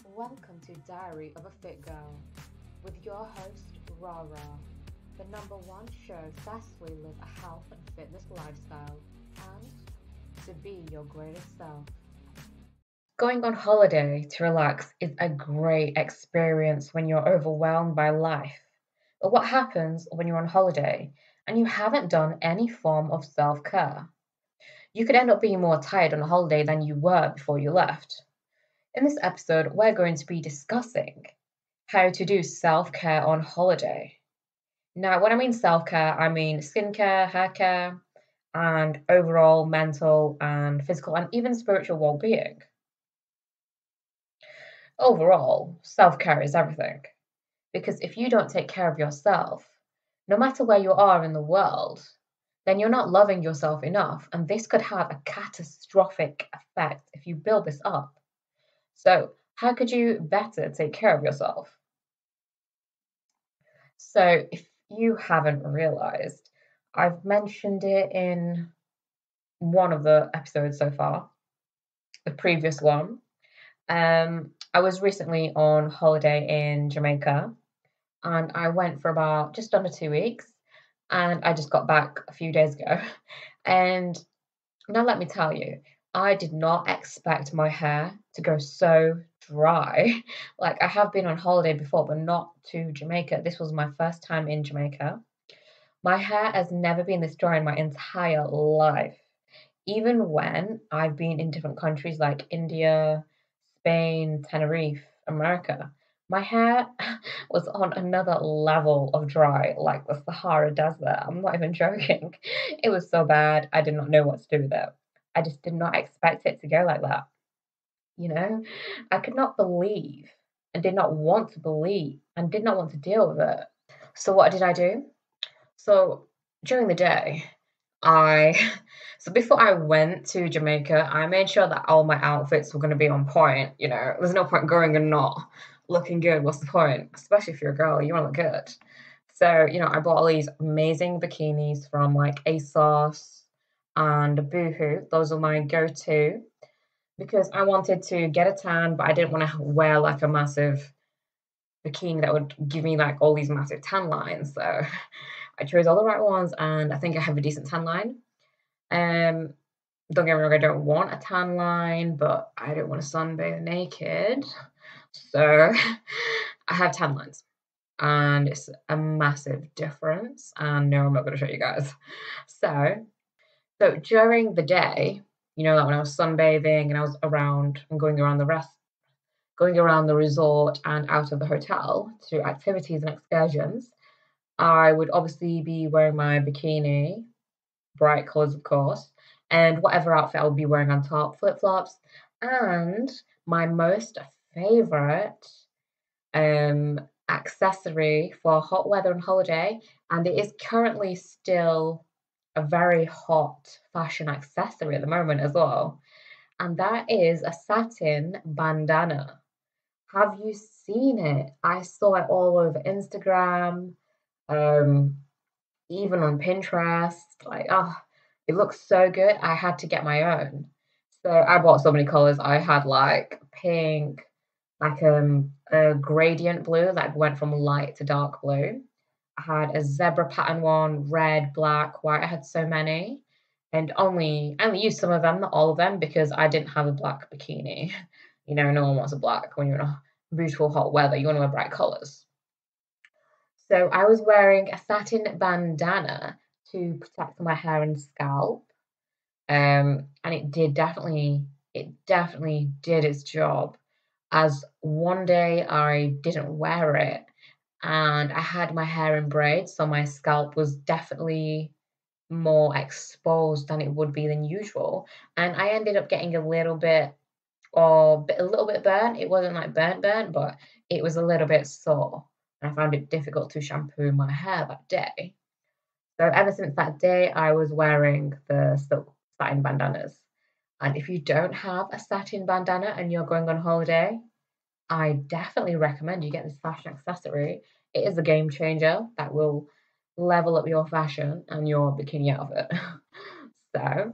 Welcome to Diary of a Fit Girl with your host, Rara, the #1 show to successfully live a health and fitness lifestyle and to be your greatest self. Going on holiday to relax is a great experience when you're overwhelmed by life. But what happens when you're on holiday and you haven't done any form of self care? You could end up being more tired on holiday than you were before you left. In this episode, we're going to be discussing how to do self care on holiday. Now, when I mean self care, I mean skincare, hair care, and overall mental and physical and even spiritual well being. Overall, self care is everything because if you don't take care of yourself, no matter where you are in the world, then you're not loving yourself enough, and this could have a catastrophic effect if you build this up. So, how could you better take care of yourself? So, if you haven't realized, I've mentioned it in one of the episodes so far, the previous one. I was recently on holiday in Jamaica and I went for about just under 2 weeks and I just got back a few days ago. And now, let me tell you, I did not expect my hair to go so dry. Like, I have been on holiday before, but not to Jamaica. This was my first time in Jamaica. My hair has never been this dry in my entire life. Even when I've been in different countries like India, Spain, Tenerife, America, my hair was on another level of dry, like the Sahara Desert. I'm not even joking. It was so bad. I did not know what to do with it. I just did not expect it to go like that. You know, I could not believe and did not want to believe and did not want to deal with it. So, what did I do? So, during the day, I so before I went to Jamaica, I made sure that all my outfits were going to be on point. There's no point going and not looking good. What's the point? Especially if you're a girl, you want to look good. So, I bought all these amazing bikinis from like ASOS and Boohoo. Those are my go-to because I wanted to get a tan, but I didn't want to wear like a massive bikini that would give me like all these massive tan lines. So I chose all the right ones, and I think I have a decent tan line. Um, don't get me wrong, I don't want a tan line, but I don't want to sunbathe naked. So I have tan lines, and it's a massive difference. And no, I'm not going to show you guys. So during the day, like when I was sunbathing and I was around and going around the resort and out of the hotel to activities and excursions, I would obviously be wearing my bikini, bright colours, of course, and whatever outfit I would be wearing on top, flip-flops, and my most favourite accessory for hot weather and holiday, and it is currently still a very hot fashion accessory at the moment as well, and that is a satin bandana. Have you seen it? I saw it all over Instagram, um, even on Pinterest. Like, oh, it looks so good. I had to get my own. So I bought so many colors. I had like pink, like a gradient blue, like went from light to dark blue. I had a zebra pattern one, red, black, white. I had so many. And I only used some of them, not all of them, because I didn't have a black bikini. No one wants a black when you're in a beautiful hot weather. You want to wear bright colors. So I was wearing a satin bandana to protect my hair and scalp. And it definitely did its job. As one day I didn't wear it and I had my hair in braids, so my scalp was definitely more exposed than it would be than usual. And I ended up getting a little bit burnt. It wasn't like burnt, but it was a little bit sore. And I found it difficult to shampoo my hair that day. So ever since that day, I was wearing the silk satin bandanas. And if you don't have a satin bandana and you're going on holiday, I definitely recommend you get this fashion accessory. It is a game changer that will level up your fashion and your bikini outfit. So,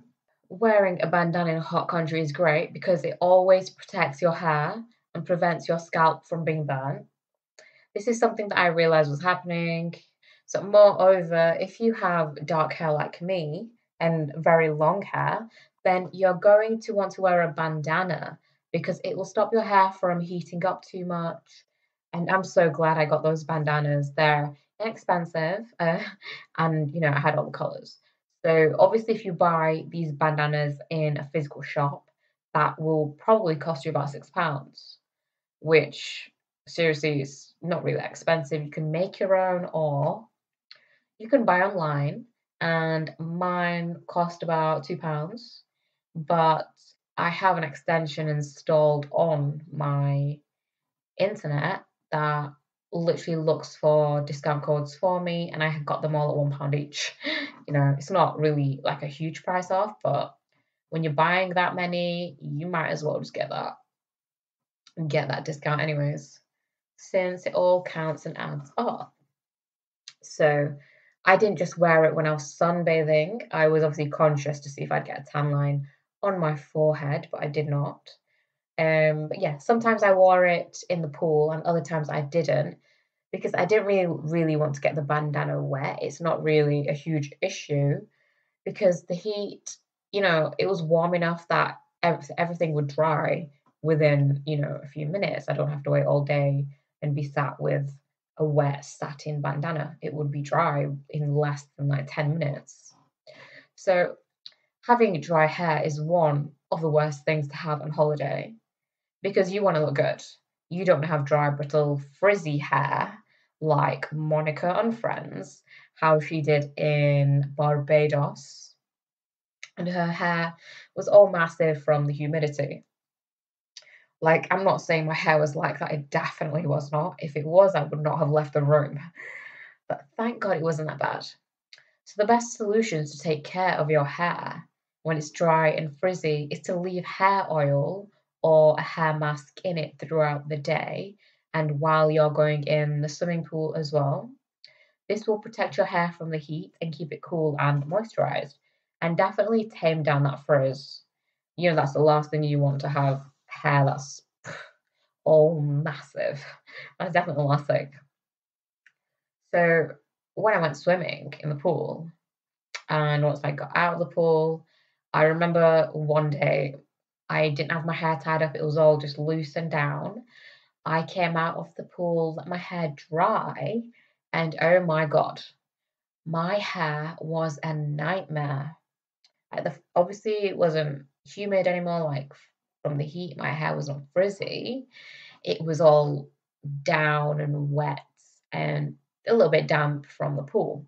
wearing a bandana in a hot country is great because it always protects your hair and prevents your scalp from being burnt. This is something that I realized was happening. So, moreover, if you have dark hair like me and very long hair, then you're going to want to wear a bandana because it will stop your hair from heating up too much. And I'm so glad I got those bandanas. They're inexpensive, and I had all the colors. So, obviously, if you buy these bandanas in a physical shop, that will probably cost you about £6, which seriously is not really that expensive. You can make your own or you can buy online, and mine cost about £2. But I have an extension installed on my internet that literally looks for discount codes for me, and I have got them all at £1 each. It's not really like a huge price off, but when you're buying that many, you might as well just get that discount anyways, since it all counts and adds up. So I didn't just wear it when I was sunbathing. I was obviously conscious to see if I'd get a tan line on my forehead, but I did not. But yeah, sometimes I wore it in the pool and other times I didn't because I didn't really want to get the bandana wet. It's not really a huge issue because the heat, it was warm enough that everything would dry within, a few minutes. I don't have to wait all day and be sat with a wet satin bandana. It would be dry in less than like 10 minutes. So having dry hair is one of the worst things to have on holiday because you want to look good. You don't have dry, brittle, frizzy hair like Monica on Friends, how she did in Barbados, and her hair was all massive from the humidity. Like, I'm not saying my hair was like that. It definitely was not. If it was, I would not have left the room. But thank God it wasn't that bad. So the best solutions to take care of your hair when it's dry and frizzy is to leave hair oil or a hair mask in it throughout the day and while you're going in the swimming pool as well. This will protect your hair from the heat and keep it cool and moisturized, and definitely tame down that frizz. That's the last thing you want, to have hair that's all massive. That's definitely the last thing. So when I went swimming in the pool, and once I got out of the pool, I remember one day I didn't have my hair tied up, it was all just loose and down. I came out of the pool, let my hair dry, and oh my God, my hair was a nightmare. Obviously, it wasn't humid anymore, like from the heat, my hair wasn't frizzy. It was all down and wet and a little bit damp from the pool.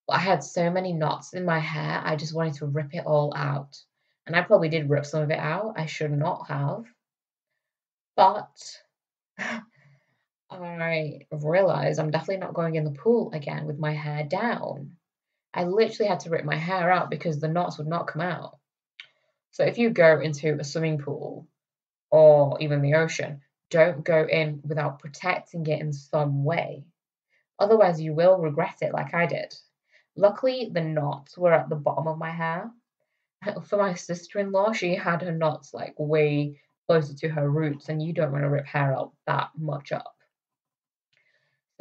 But I had so many knots in my hair, I just wanted to rip it all out. And I probably did rip some of it out. I should not have. But I realized I'm definitely not going in the pool again with my hair down. I literally had to rip my hair out because the knots would not come out. So if you go into a swimming pool or even the ocean, don't go in without protecting it in some way. Otherwise, you will regret it like I did. Luckily, the knots were at the bottom of my hair. For my sister-in-law, she had her knots like way closer to her roots, and you don't want to rip hair out that much up.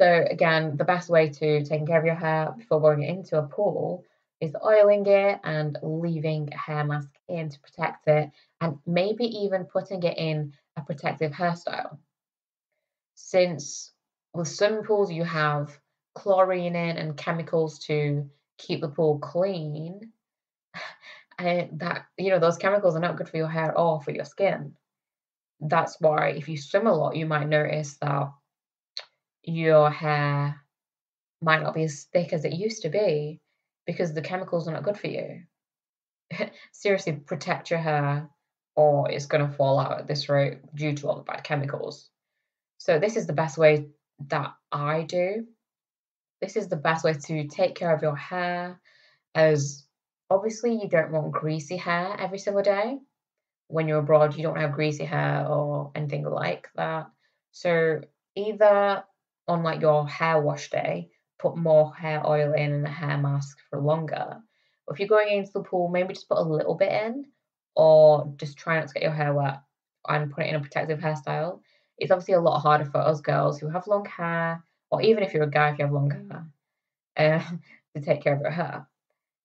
So again, the best way to take care of your hair before going into a pool is oiling it and leaving a hair mask in to protect it, and maybe even putting it in a protective hairstyle. Since with swimming pools you have chlorine in and chemicals to keep the pool clean, and that those chemicals are not good for your hair or for your skin. That's why if you swim a lot, you might notice that your hair might not be as thick as it used to be because the chemicals are not good for you. Seriously, protect your hair or it's going to fall out at this rate due to all the bad chemicals. So this is the best way that I do. This is the best way to take care of your hair, as obviously you don't want greasy hair every single day. When you're abroad, you don't have greasy hair or anything like that. So either on like your hair wash day, put more hair oil in and a hair mask for longer. But if you're going into the pool, maybe just put a little bit in, or just try not to get your hair wet and put it in a protective hairstyle. It's obviously a lot harder for us girls who have long hair, or even if you're a guy, if you have long hair, to take care of your hair.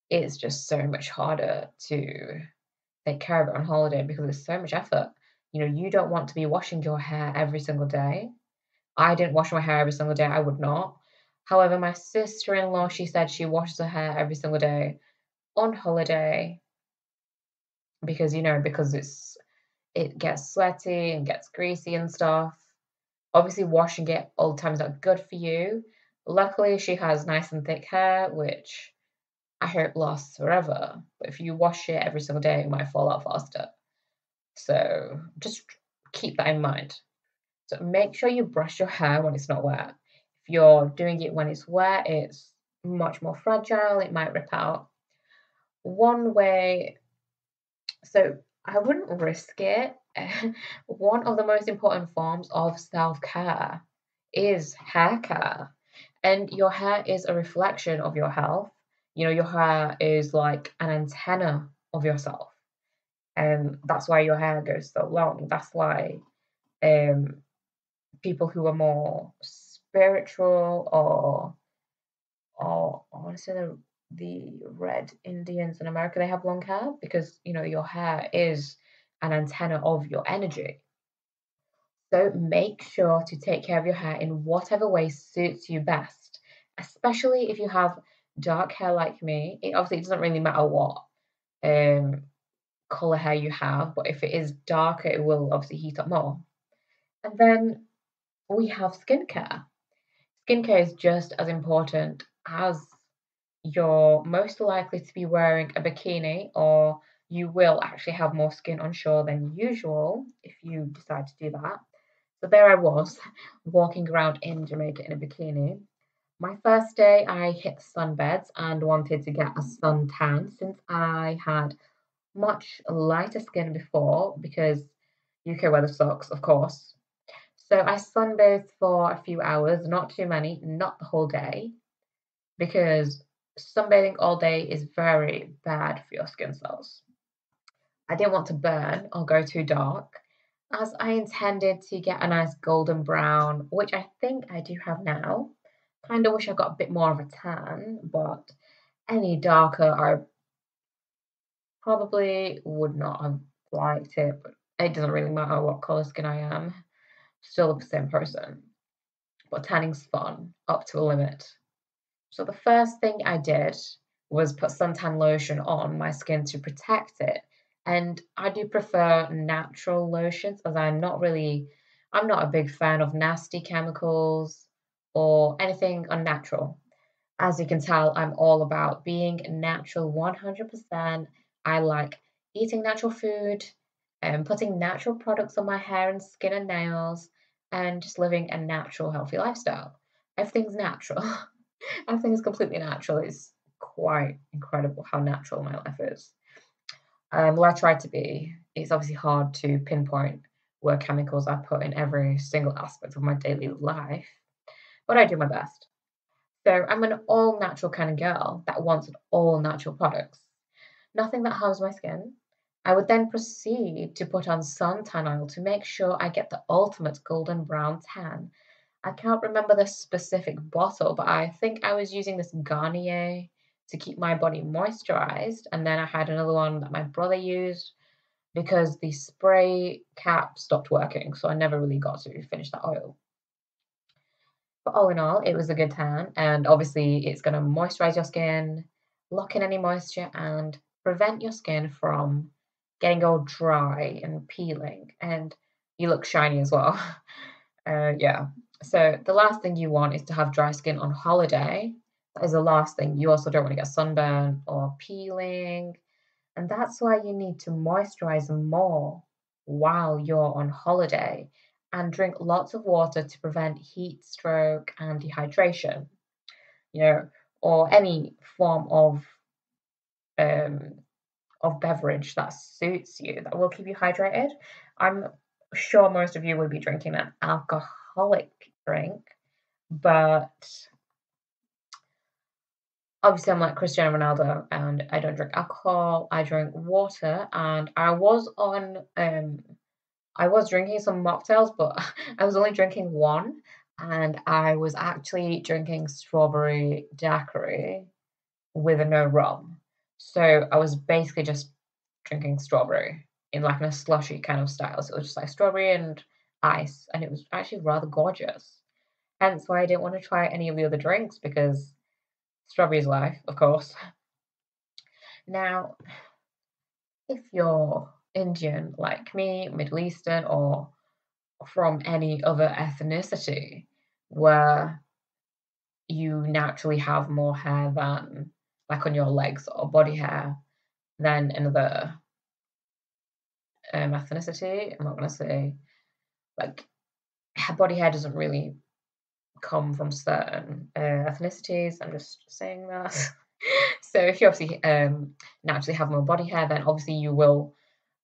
It's just so much harder to take care of it on holiday because it's so much effort. You don't want to be washing your hair every single day. I didn't wash my hair every single day. I would not. However, my sister-in-law, she said she washes her hair every single day on holiday because it gets sweaty and gets greasy and stuff. Obviously, washing it all the time is not good for you. Luckily, she has nice and thick hair, which I hope lasts forever. But if you wash it every single day, it might fall out faster. So just keep that in mind. So make sure you brush your hair when it's not wet. If you're doing it when it's wet, it's much more fragile. It might rip out. One way, so I wouldn't risk it. One of the most important forms of self-care is hair care. And your hair is a reflection of your health. Your hair is like an antenna of yourself. And that's why your hair goes so long. That's why people who are more spiritual or I want to say the red Indians in America, they have long hair because your hair is an antenna of your energy. So make sure to take care of your hair in whatever way suits you best, especially if you have dark hair like me. Obviously, it doesn't really matter what color hair you have, but if it is darker, it will obviously heat up more. And then we have skincare. Skincare is just as important as you're most likely to be wearing a bikini, or you will actually have more skin on shore than usual if you decide to do that. So there I was, walking around in Jamaica in a bikini. My first day, I hit sunbeds and wanted to get a suntan since I had much lighter skin before because UK weather sucks, of course. So I sunbathed for a few hours, not too many, not the whole day, because sunbathing all day is very bad for your skin cells. I didn't want to burn or go too dark, as I intended to get a nice golden brown, which I think I do have now. Kind of wish I got a bit more of a tan, but any darker, I probably would not have liked it. But it doesn't really matter what color skin I am, still the same person. But tanning's fun, up to a limit. So the first thing I did was put suntan lotion on my skin to protect it. And I do prefer natural lotions as I'm not a big fan of nasty chemicals or anything unnatural. As you can tell, I'm all about being natural 100%. I like eating natural food and putting natural products on my hair and skin and nails and just living a natural, healthy lifestyle. Everything's natural. Everything is completely natural. It's quite incredible how natural my life is. Well, I try to be. It's obviously hard to pinpoint where chemicals I put in every single aspect of my daily life, but I do my best. So I'm an all natural kind of girl that wants all natural products, nothing that harms my skin. I would then proceed to put on suntan oil to make sure I get the ultimate golden brown tan. I can't remember the specific bottle, but I think I was using this Garnier to keep my body moisturized. And then I had another one that my brother used because the spray cap stopped working. So I never really got to finish that oil. But all in all, it was a good tan. And obviously, it's going to moisturize your skin, lock in any moisture, and prevent your skin from getting all dry and peeling. And you look shiny as well. Yeah. So the last thing you want is to have dry skin on holiday. That is the last thing. You also don't want to get sunburn or peeling. And that's why you need to moisturize more while you're on holiday and drink lots of water to prevent heat stroke and dehydration, or any form of beverage that suits you that will keep you hydrated. I'm sure most of you would be drinking an alcoholic drink, but obviously I'm like Cristiano Ronaldo and I don't drink alcohol. I drink water, and I was on I was drinking some mocktails, but I was only drinking one, and I was actually drinking strawberry daiquiri with a no rum. So I was basically just drinking strawberry in like in a slushy kind of style. So it was just like strawberry and ice, and it was actually rather gorgeous. Hence why I didn't want to try any of the other drinks because strawberry is life, of course. Now, if you're Indian like me, Middle Eastern, or from any other ethnicity where you naturally have more hair than like on your legs or body hair than another ethnicity. I'm not going to say like body hair doesn't really come from certain ethnicities. I'm just saying that. So if you obviously naturally have more body hair, then obviously you will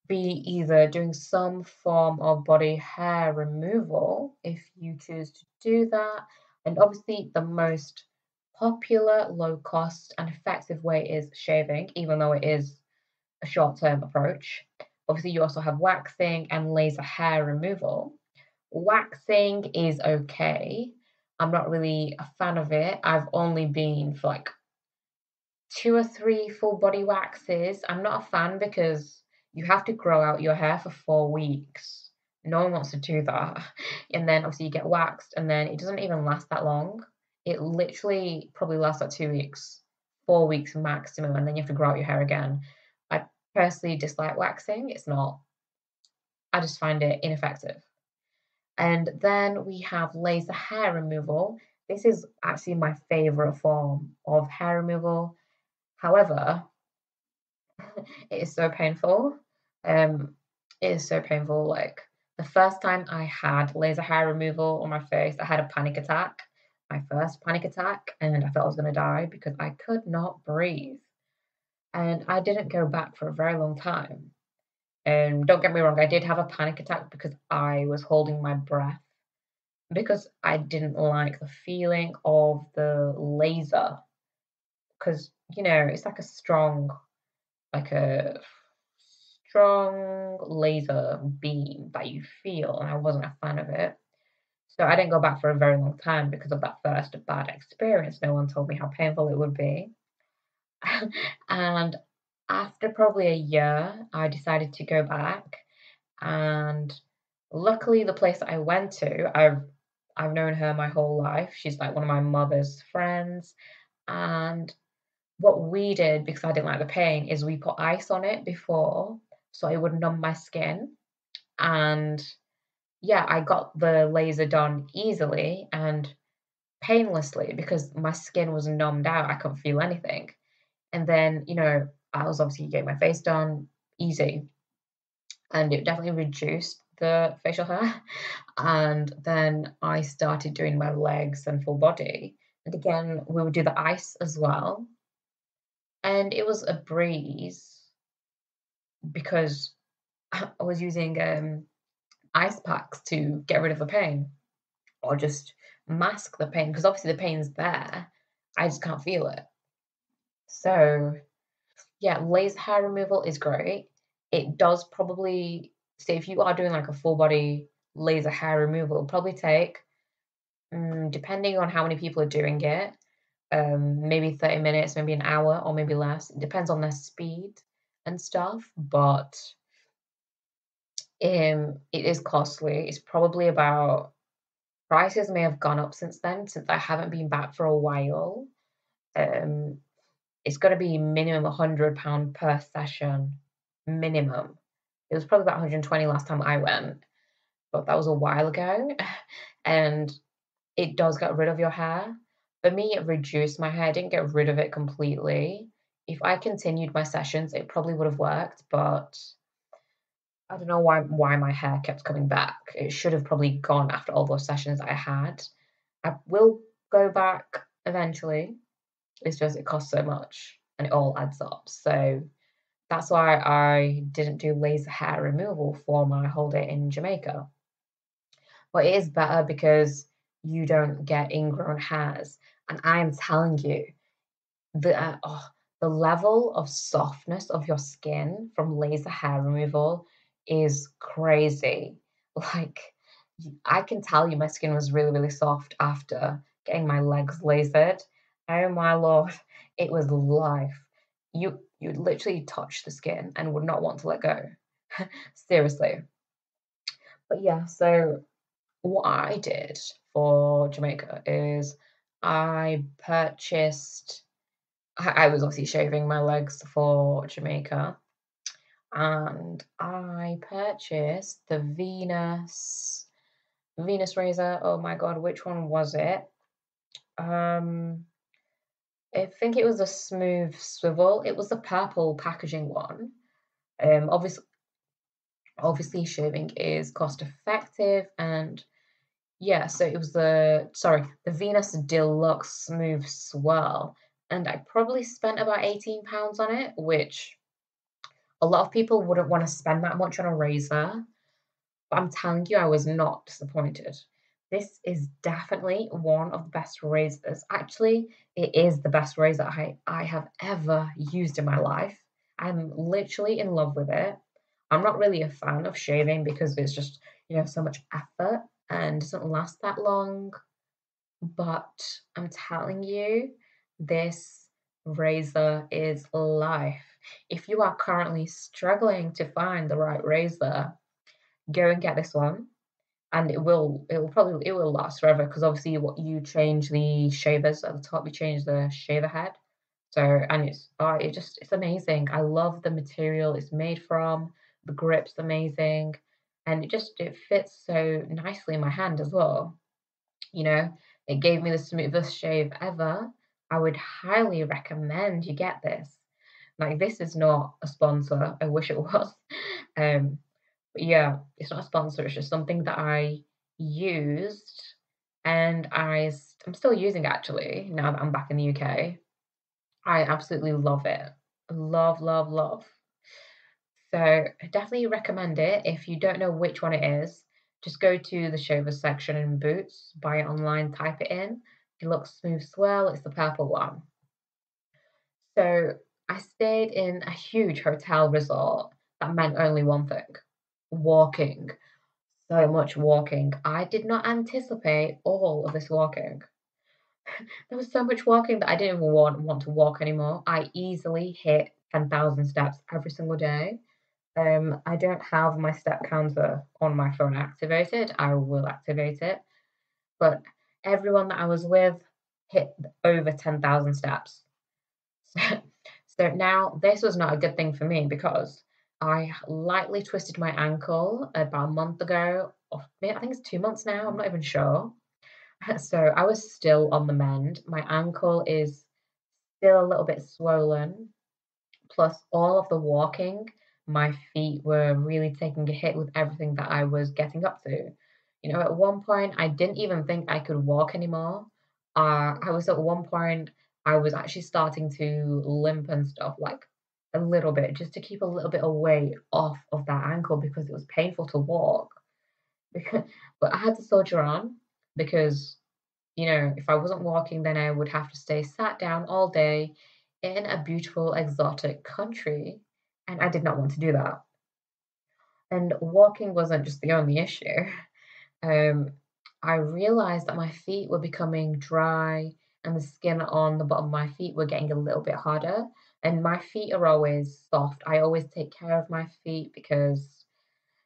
be either doing some form of body hair removal if you choose to do that. And obviously, the most popular, low cost, and effective way is shaving, even though it is a short term approach. Obviously, you also have waxing and laser hair removal. Waxing is okay. I'm not really a fan of it. I've only been for like 2 or 3 full body waxes. I'm not a fan because you have to grow out your hair for 4 weeks. No one wants to do that. And then obviously you get waxed, and then it doesn't even last that long. It literally probably lasts like 2 weeks, 4 weeks maximum, and then you have to grow out your hair again. I personally dislike waxing. It's not, I just find it ineffective. And then we have laser hair removal. This is actually my favorite form of hair removal. However, it is so painful. It is so painful. Like the first time I had laser hair removal on my face, I had a panic attack, my first panic attack, and I thought I was going to die because I could not breathe. And I didn't go back for a very long time. And don't get me wrong, I did have a panic attack because I was holding my breath because I didn't like the feeling of the laser. Because, it's like a strong laser beam that you feel, and I wasn't a fan of it. So I didn't go back for a very long time because of that first bad experience. No one told me how painful it would be. And after probably a year, I decided to go back. And luckily, the place that I went to, I've known her my whole life. She's like one of my mother's friends. And what we did, because I didn't like the pain, is we put ice on it before so it would numb my skin. And yeah, I got the laser done easily and painlessly because my skin was numbed out. I couldn't feel anything. And then, I was obviously getting my face done easy. And it definitely reduced the facial hair. And then I started doing my legs and full body. And again, we would do the ice as well. And it was a breeze because I was using ice packs to get rid of the pain or just mask the pain because obviously the pain's there. I just can't feel it. So, yeah, laser hair removal is great. It does probably, say, if you are doing like a full body laser hair removal, it'll probably take, depending on how many people are doing it, maybe 30 minutes, maybe an hour, or maybe less. It depends on their speed and stuff, but it is costly. It's probably about, prices may have gone up since then, since I haven't been back for a while. It's going to be minimum £100 per session, minimum. It was probably about 120 last time I went, but that was a while ago. And it does get rid of your hair. For me, it reduced my hair. I didn't get rid of it completely. If I continued my sessions, it probably would have worked, but I don't know why my hair kept coming back. It should have probably gone after all those sessions I had. I will go back eventually. It's just it costs so much and it all adds up. So that's why I didn't do laser hair removal for my holiday in Jamaica. But it is better because you don't get ingrown hairs. And I am telling you, the level of softness of your skin from laser hair removal is crazy. Like, I can tell you my skin was really, really soft after getting my legs lasered. Oh my lord, it was life. You'd literally touch the skin and would not want to let go. Seriously. But yeah, so what I did for Jamaica is I purchased I was obviously shaving my legs for Jamaica, and I purchased the Venus razor. Oh my god, which one was it? Um, I think it was a smooth swivel. It was the purple packaging one. Obviously shaving is cost effective, and yeah, so it was the Venus Deluxe Smooth Swirl, and I probably spent about £18 on it, which a lot of people wouldn't want to spend that much on a razor. But I'm telling you, I was not disappointed. This is definitely one of the best razors. Actually, it is the best razor I have ever used in my life. I'm literally in love with it. I'm not really a fan of shaving because it's just, so much effort and doesn't last that long. But I'm telling you, this razor is life. If you are currently struggling to find the right razor, go and get this one, and it will last forever because obviously what you change the shavers at the top, you change the shaver head. So, and it's amazing. I love the material it's made from. The grip's amazing, and it fits so nicely in my hand as well. You know, it gave me the smoothest shave ever. I would highly recommend you get this. Like, this is not a sponsor. I wish it was. Um, but yeah, it's not a sponsor. It's just something that I used, and I'm still using actually now that I'm back in the UK. I absolutely love it. Love, love, love. So I definitely recommend it. If you don't know which one it is, just go to the shaver section in Boots, buy it online, type it in. It looks smooth swell. It's the purple one. So I stayed in a huge hotel resort that meant only one thing: walking. So much walking. I did not anticipate all of this walking. There was so much walking that I didn't even want to walk anymore. I easily hit 10,000 steps every single day. I don't have my step counter on my phone activated. I will activate it. But everyone that I was with hit over 10,000 steps. So now this was not a good thing for me because I lightly twisted my ankle about a month ago. Or I think it's 2 months now. I'm not even sure. So I was still on the mend. My ankle is still a little bit swollen. Plus, all of the walking, my feet were really taking a hit with everything that I was getting up to. At one point, I didn't even think I could walk anymore. At one point, I was actually starting to limp and stuff, like a little bit, just to keep a little bit of weight off of that ankle because it was painful to walk. But I had to soldier on because if I wasn't walking, then I would have to stay sat down all day in a beautiful, exotic country. And I did not want to do that. And walking wasn't just the only issue. Um, I realized that my feet were becoming dry and the skin on the bottom of my feet were getting a little bit harder. And my feet are always soft. I always take care of my feet because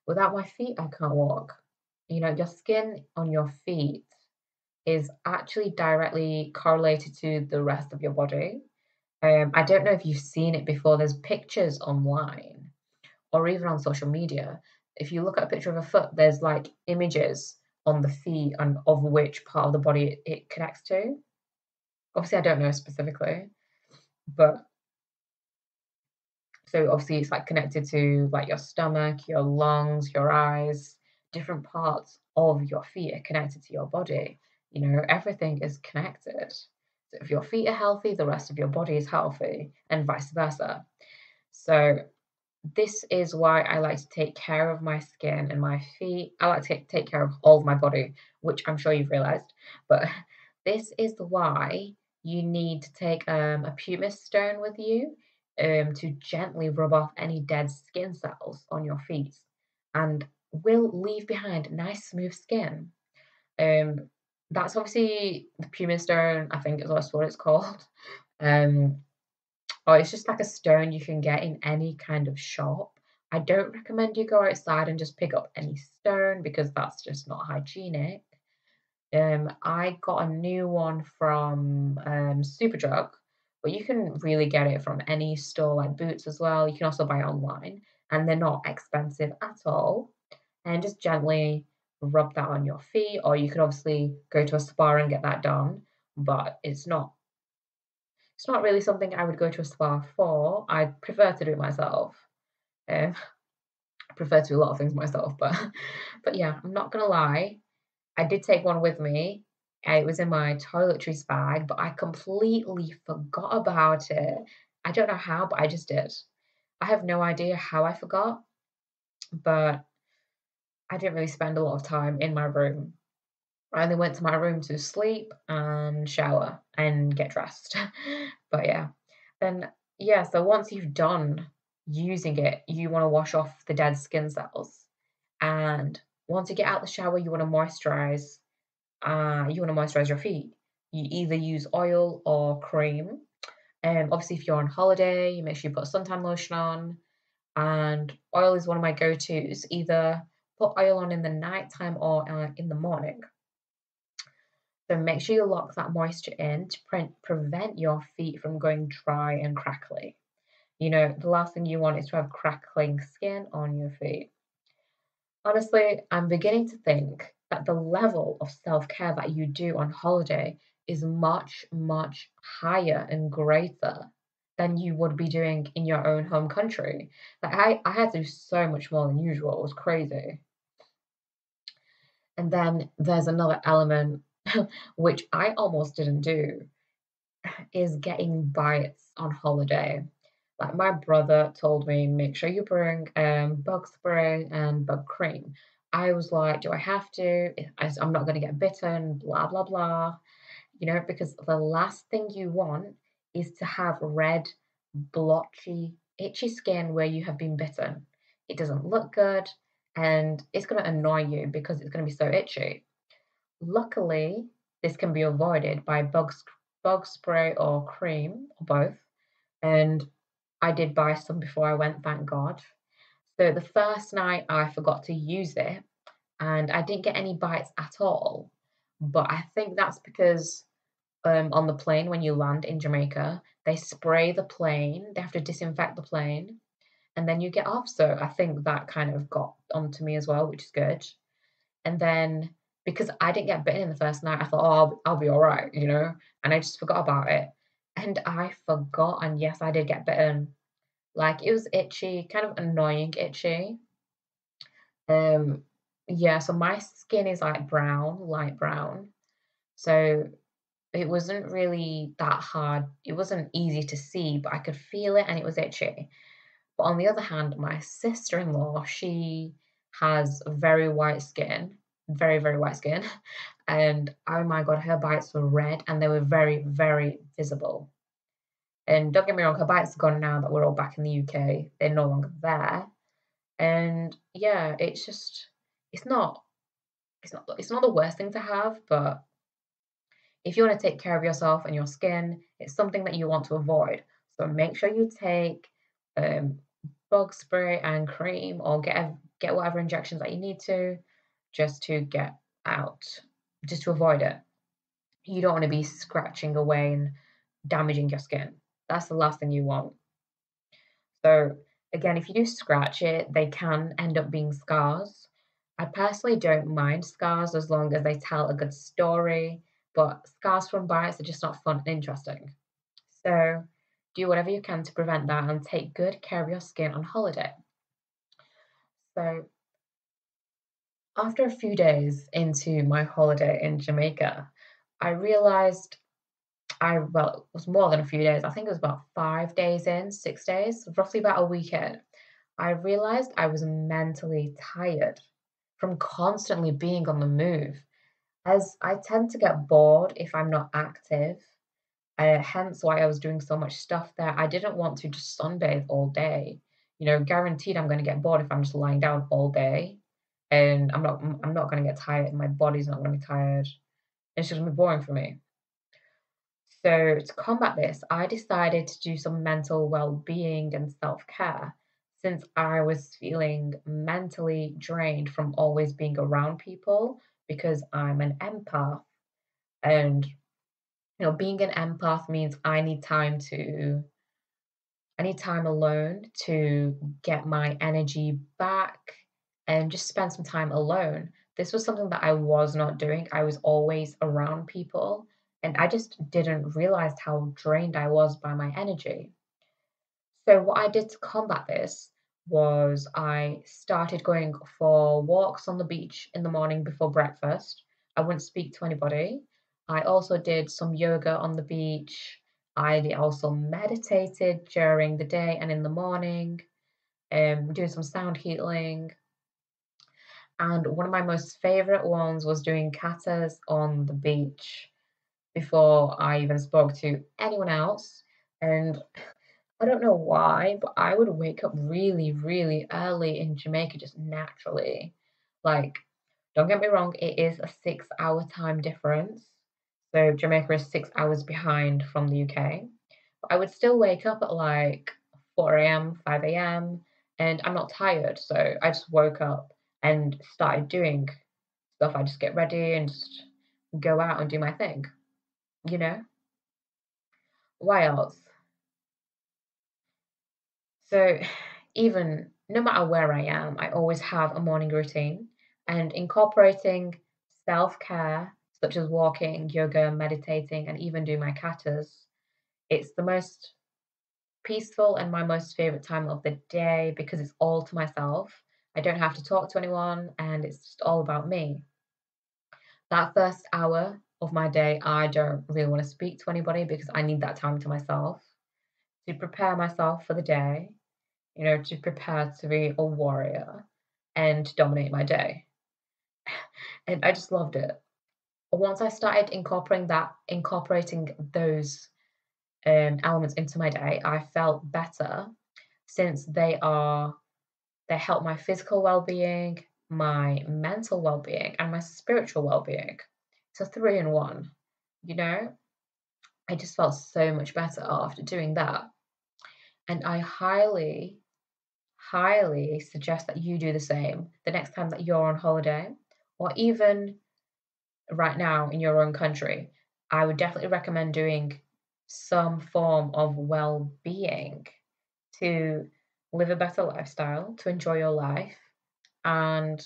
without my feet, I can't walk. Your skin on your feet is actually directly correlated to the rest of your body. I don't know if you've seen it before. There's pictures online or even on social media. If you look at a picture of a foot, there's like images on the feet and of which part of the body it connects to. Obviously, I don't know specifically, but so obviously it's like connected to like your stomach, your lungs, your eyes, different parts of your feet are connected to your body. Everything is connected. So if your feet are healthy, the rest of your body is healthy, and vice versa. So this is why I like to take care of my skin and my feet. I like to take care of all of my body, which I'm sure you've realized. But this is why you need to take a pumice stone with you to gently rub off any dead skin cells on your feet. and will leave behind nice smooth skin. Um, that's obviously the pumice stone, I think is also what it's called. Um, or it's just like a stone you can get in any kind of shop. I don't recommend you go outside and just pick up any stone because that's just not hygienic. I got a new one from Superdrug, but you can really get it from any store like Boots as well. You can also buy it online, and they're not expensive at all. And just gently rub that on your feet, or you could obviously go to a spa and get that done, but it's not really something I would go to a spa for. I prefer to do it myself. I prefer to do a lot of things myself, but but yeah, I'm not gonna lie. I did take one with me. It was in my toiletries bag, but I completely forgot about it. I don't know how, but I just did. I have no idea how I forgot, but I didn't really spend a lot of time in my room. I only went to my room to sleep and shower and get dressed. But yeah. Then yeah, so once you've done using it, you want to wash off the dead skin cells. And once you get out the shower, you want to moisturize your feet. You either use oil or cream. Obviously, if you're on holiday, you make sure you put suntan lotion on. And oil is one of my go-tos. Either put oil on in the nighttime or in the morning. So make sure you lock that moisture in to prevent your feet from going dry and crackly. The last thing you want is to have crackling skin on your feet. Honestly, I'm beginning to think that the level of self care that you do on holiday is much, much higher and greater than you would be doing in your own home country. Like, I had to do so much more than usual. It was crazy. And then there's another element which I almost didn't do is getting bites on holiday. Like my brother told me, make sure you bring bug spray and bug cream. I was like, do I have to? I'm not going to get bitten, blah, blah, blah. Because the last thing you want is to have red, blotchy, itchy skin where you have been bitten. It doesn't look good and it's going to annoy you because it's going to be so itchy. Luckily, this can be avoided by bug spray or cream or both. And I did buy some before I went, thank God. So the first night I forgot to use it and I didn't get any bites at all. But I think that's because on the plane when you land in Jamaica, they spray the plane, they have to disinfect the plane, and then you get off. So I think that kind of got onto me as well, which is good. And then because I didn't get bitten in the first night, I thought, oh, I'll be all right, and I just forgot about it. And I forgot, and yes, I did get bitten. Like it was itchy, kind of annoying itchy. Um, yeah, so my skin is like brown, light brown. So it wasn't really that hard. It wasn't easy to see, but I could feel it and it was itchy. But on the other hand, my sister-in-law, she has very white skin, very, very white skin. And oh my God, her bites were red and they were very, very visible. And don't get me wrong, her bites are gone now that we're all back in the UK. They're no longer there. And yeah, it's not it's not the worst thing to have, but if you want to take care of yourself and your skin, it's something that you want to avoid. So make sure you take um, bug spray and cream, or get whatever injections that you need to, just to get out, just to avoid it. You don't want to be scratching away and damaging your skin. That's the last thing you want. So again, if you do scratch it, they can end up being scars. I personally don't mind scars as long as they tell a good story, but scars from bites are just not fun and interesting. So do whatever you can to prevent that and take good care of your skin on holiday. So after a few days into my holiday in Jamaica, I realized well, it was more than a few days. I think it was about 5 days in, 6 days, roughly about a week in. I realized I was mentally tired from constantly being on the move, as I tend to get bored if I'm not active. Hence why I was doing so much stuff there. I didn't want to just sunbathe all day. guaranteed I'm going to get bored if I'm just lying down all day, and I'm not going to get tired, and my body's not going to be tired. It's just going to be boring for me. So to combat this, I decided to do some mental well-being and self-care since I was feeling mentally drained from always being around people because I'm an empath. And being an empath means I need time alone to get my energy back and just spend some time alone. This was something that I was not doing. I was always around people, and I just didn't realize how drained I was by my energy. So, what I did to combat this was I started going for walks on the beach in the morning before breakfast. I wouldn't speak to anybody. I also did some yoga on the beach. I also meditated during the day and in the morning, doing some sound healing. And one of my most favorite ones was doing katas on the beach before I even spoke to anyone else. And I don't know why, but I would wake up really, really early in Jamaica just naturally. Like, don't get me wrong, it is a 6 hour time difference. So Jamaica is 6 hours behind from the UK. But I would still wake up at like 4 a.m., 5 a.m., and I'm not tired. So I just woke up and started doing stuff. I just get ready and just go out and do my thing, you know? Why else? So even no matter where I am, I always have a morning routine and incorporating self-care, such as walking, yoga, meditating, and even doing my katas. It's the most peaceful and my most favorite time of the day because it's all to myself. I don't have to talk to anyone and it's just all about me. That first hour of my day, I don't really want to speak to anybody because I need that time to myself to prepare myself for the day, to prepare to be a warrior and to dominate my day. And I just loved it. Once I started incorporating those elements into my day, I felt better since they help my physical well-being, my mental well-being, and my spiritual well-being. It's a three in one, you know? I just felt so much better after doing that. And I highly, highly suggest that you do the same the next time that you're on holiday, or even right now in your own country. I would definitely recommend doing some form of well being to live a better lifestyle, to enjoy your life, and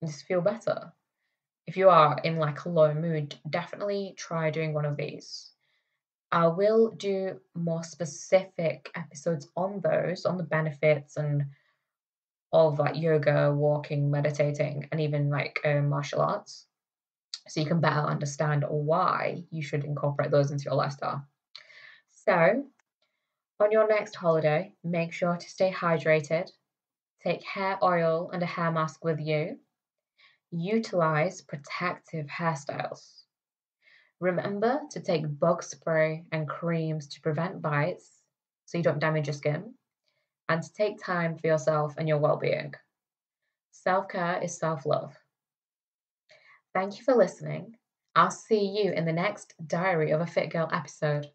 just feel better. If you are in like a low mood, definitely try doing one of these. I will do more specific episodes on those, on the benefits and of like yoga, walking, meditating, and even like martial arts, so you can better understand why you should incorporate those into your lifestyle. So, on your next holiday, make sure to stay hydrated, take hair oil and a hair mask with you, utilize protective hairstyles. Remember to take bug spray and creams to prevent bites so you don't damage your skin, and to take time for yourself and your well being. Self care is self love. Thank you for listening. I'll see you in the next Diary of a Fit Girl episode.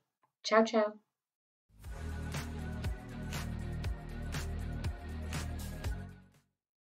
Ciao, ciao.